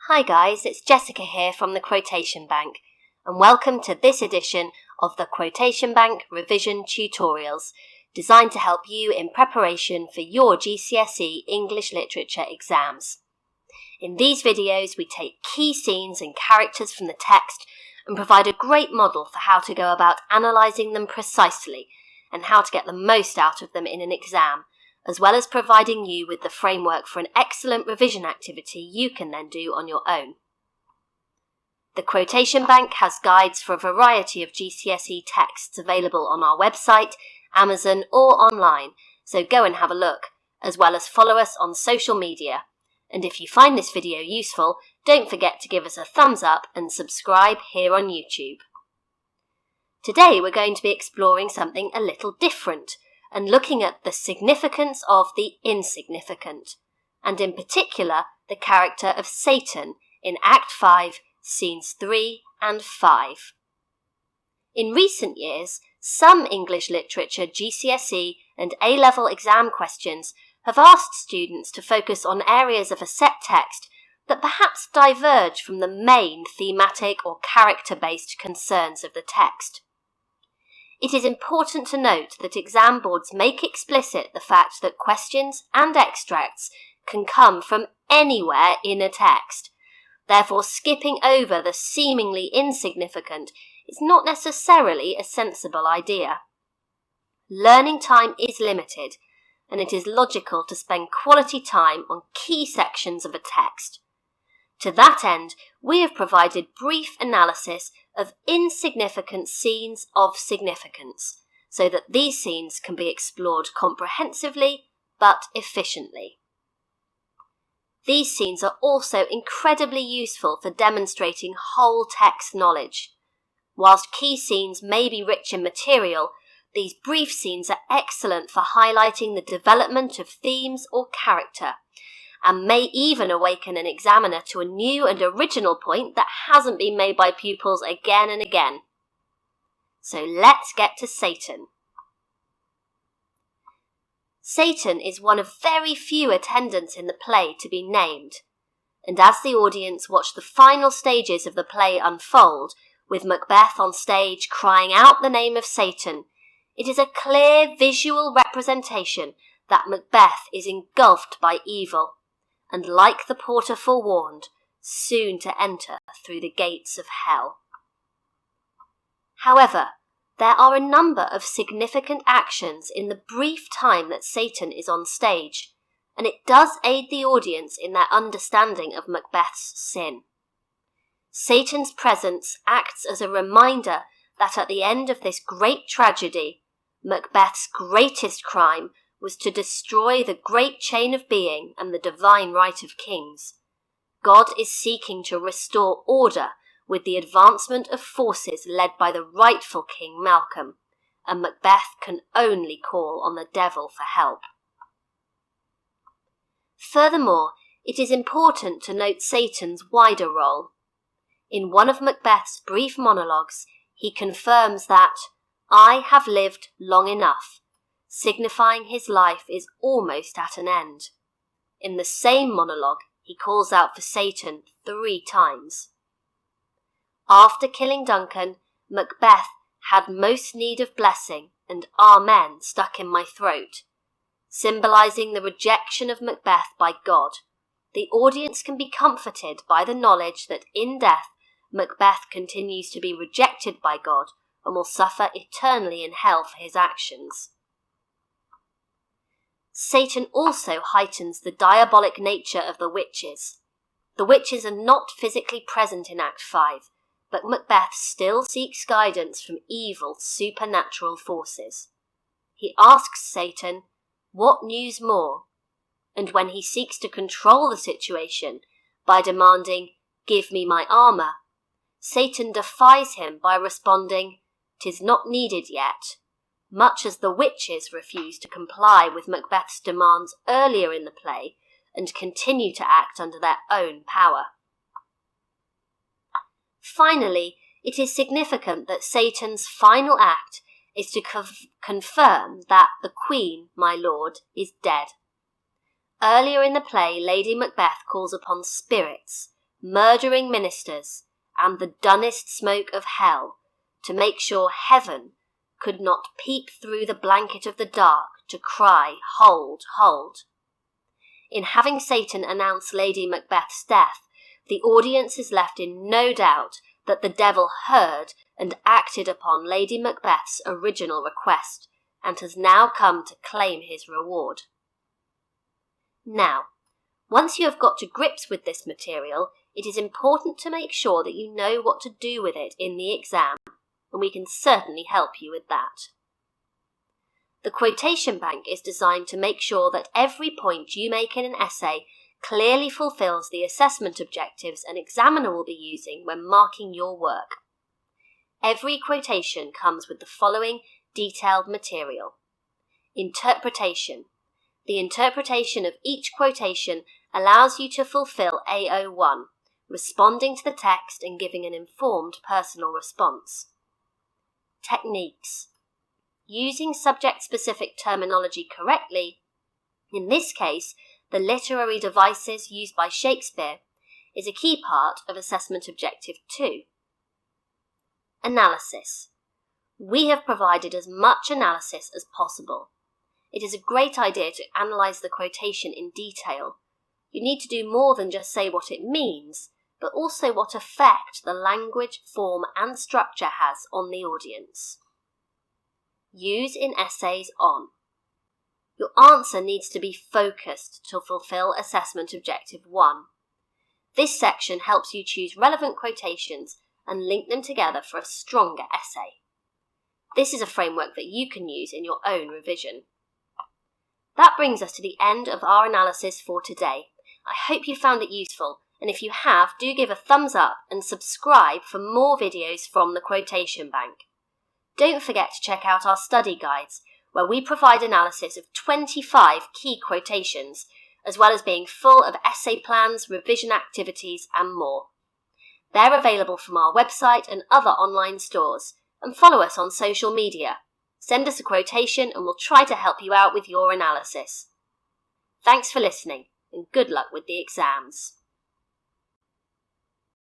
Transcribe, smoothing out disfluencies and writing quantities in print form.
Hi guys, it's Jessica here from the Quotation Bank, and welcome to this edition of the Quotation Bank Revision Tutorials, designed to help you in preparation for your GCSE English Literature exams. In these videos, we take key scenes and characters from the text and provide a great model for how to go about analysing them precisely and how to get the most out of them in an exam, as well as providing you with the framework for an excellent revision activity you can then do on your own. The Quotation Bank has guides for a variety of GCSE texts available on our website, Amazon or online, so go and have a look, as well as follow us on social media. And if you find this video useful, don't forget to give us a thumbs up and subscribe here on YouTube. Today we're going to be exploring something a little different and looking at the significance of the insignificant, and in particular the character of Seyton in Act 5, Scenes 3 and 5. In recent years, some English Literature GCSE and A-level exam questions have asked students to focus on areas of a set text that perhaps diverge from the main thematic or character-based concerns of the text. It is important to note that exam boards make explicit the fact that questions and extracts can come from anywhere in a text. Therefore, skipping over the seemingly insignificant is not necessarily a sensible idea. Learning time is limited, and it is logical to spend quality time on key sections of a text. To that end, we have provided brief analysis of insignificant scenes of significance, so that these scenes can be explored comprehensively but efficiently. These scenes are also incredibly useful for demonstrating whole text knowledge. Whilst key scenes may be rich in material, these brief scenes are excellent for highlighting the development of themes or character, and may even awaken an examiner to a new and original point that hasn't been made by pupils again and again. So let's get to Seyton. Seyton is one of very few attendants in the play to be named, and as the audience watch the final stages of the play unfold, with Macbeth on stage crying out the name of Seyton, it is a clear visual representation that Macbeth is engulfed by evil, and like the porter forewarned, soon to enter through the gates of hell. However, there are a number of significant actions in the brief time that Seyton is on stage, and it does aid the audience in their understanding of Macbeth's sin. Seyton's presence acts as a reminder that at the end of this great tragedy, Macbeth's greatest crime was to destroy the great chain of being and the divine right of kings. God is seeking to restore order with the advancement of forces led by the rightful King Malcolm, and Macbeth can only call on the devil for help. Furthermore, it is important to note Seyton's wider role. In one of Macbeth's brief monologues, he confirms that, "I have lived long enough," signifying his life is almost at an end. In the same monologue, he calls out for Seyton 3 times. After killing Duncan, Macbeth had most need of blessing and amen stuck in my throat. Symbolising the rejection of Macbeth by God, the audience can be comforted by the knowledge that in death, Macbeth continues to be rejected by God and will suffer eternally in hell for his actions. Seyton also heightens the diabolic nature of the witches. The witches are not physically present in Act 5, but Macbeth still seeks guidance from evil supernatural forces. He asks Seyton, "What news more?" And when he seeks to control the situation by demanding, "Give me my armour," Seyton defies him by responding, "'Tis not needed yet," much as the witches refuse to comply with Macbeth's demands earlier in the play and continue to act under their own power. Finally, it is significant that Seyton's final act is to confirm that the Queen, my lord, is dead. Earlier in the play, Lady Macbeth calls upon spirits, murdering ministers, and the dunnest smoke of hell, to make sure heaven could not peep through the blanket of the dark to cry, hold, hold. In having Seyton announce Lady Macbeth's death, the audience is left in no doubt that the devil heard and acted upon Lady Macbeth's original request, and has now come to claim his reward. Now, once you have got to grips with this material, it is important to make sure that you know what to do with it in the exam, and we can certainly help you with that. The quotation bank is designed to make sure that every point you make in an essay clearly fulfills the assessment objectives an examiner will be using when marking your work. Every quotation comes with the following detailed material. Interpretation. The interpretation of each quotation allows you to fulfill AO1, responding to the text and giving an informed personal response. Techniques. Using subject-specific terminology correctly, in this case, the literary devices used by Shakespeare, is a key part of Assessment Objective 2. Analysis. We have provided as much analysis as possible. It is a great idea to analyse the quotation in detail. You need to do more than just say what it means, but also what effect the language, form and structure has on the audience. Use in essays on. Your answer needs to be focused to fulfill Assessment Objective 1. This section helps you choose relevant quotations and link them together for a stronger essay. This is a framework that you can use in your own revision. That brings us to the end of our analysis for today. I hope you found it useful, and if you have, do give a thumbs up and subscribe for more videos from the Quotation Bank. Don't forget to check out our study guides, where we provide analysis of 25 key quotations, as well as being full of essay plans, revision activities and more. They're available from our website and other online stores, and follow us on social media. Send us a quotation and we'll try to help you out with your analysis. Thanks for listening, and good luck with the exams.